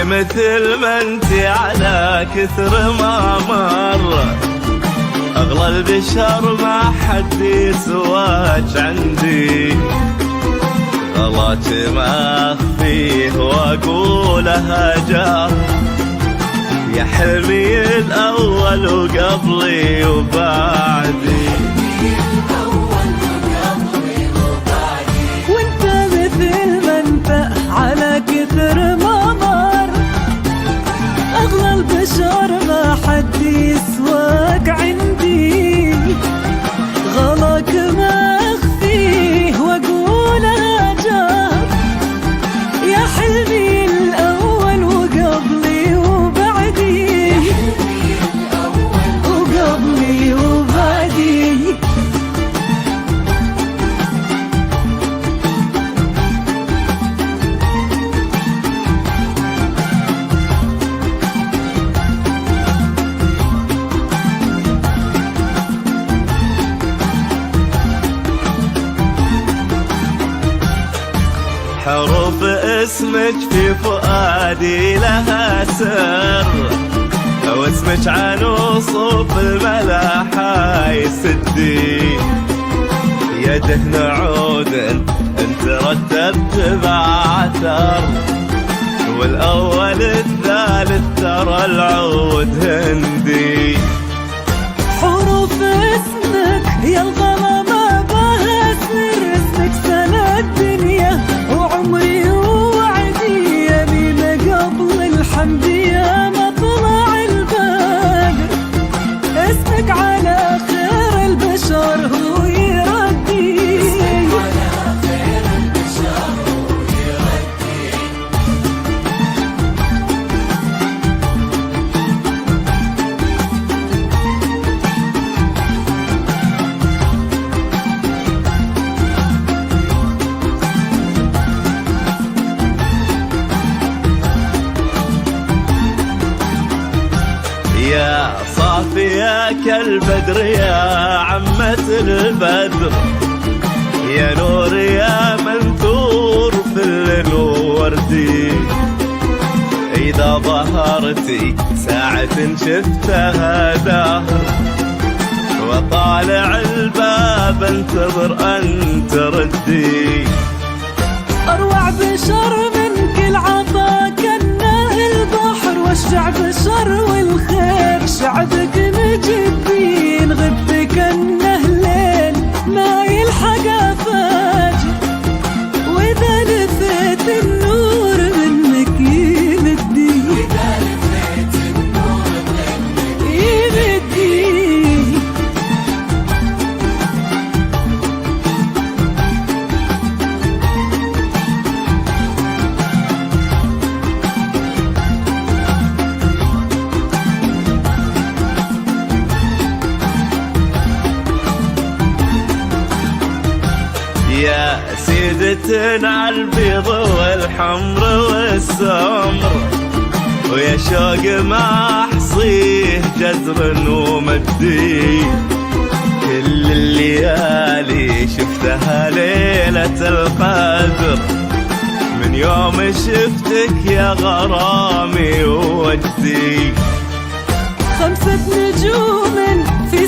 مثل ما انت على كثر ما مر، اغلى البشر ما حد يسواك عندي. غلاك ما اخفيه واقولها جار، يا حلمي الاول وقبلي وبعدي. وانت مثل ما انت على كثر ما مر، اغلى البشر ما حد يسواك عندي. غلاك ما اخفيه واقولها جار، يا حلمي الاول وقبلي وبعدي. وقبلي وبعدي. حروف اسمك في فؤادي لها سر، واسمك عن وصوف الملاحة يسدي. يا دهن عود انت رتبت بعثر، والاول الثالث ترى العود هندي. حروف اسمك يا الغلا ما بها سر، اسمك سنة الدنيا وعمري ووعدي. يمين قبل الحمد يا مطلع البدر، اسمك على خير البشر هو يردي. يا صافية كالبدر يا عمة البدر، يا نور يا منثور في الليل وردي. إذا ظهرتي ساعة شفتها دهر، وطالع الباب انتظر أن تردي. أروع بشر منك العطا كنه البحر، والشعب شر والخير شعبك مجبين. غبت كنه ليل ما يلحق أفاجر، وإذا لفيت النور منك يمدي. يمدي. يا سيدتنا عالبيض والحمر والسمر، ويا شوق ما احصيه جزر ومدي. كل الليالي شفتها ليلة القدر، من يوم شفتك يا غرامي ووجدي. 5 نجوم في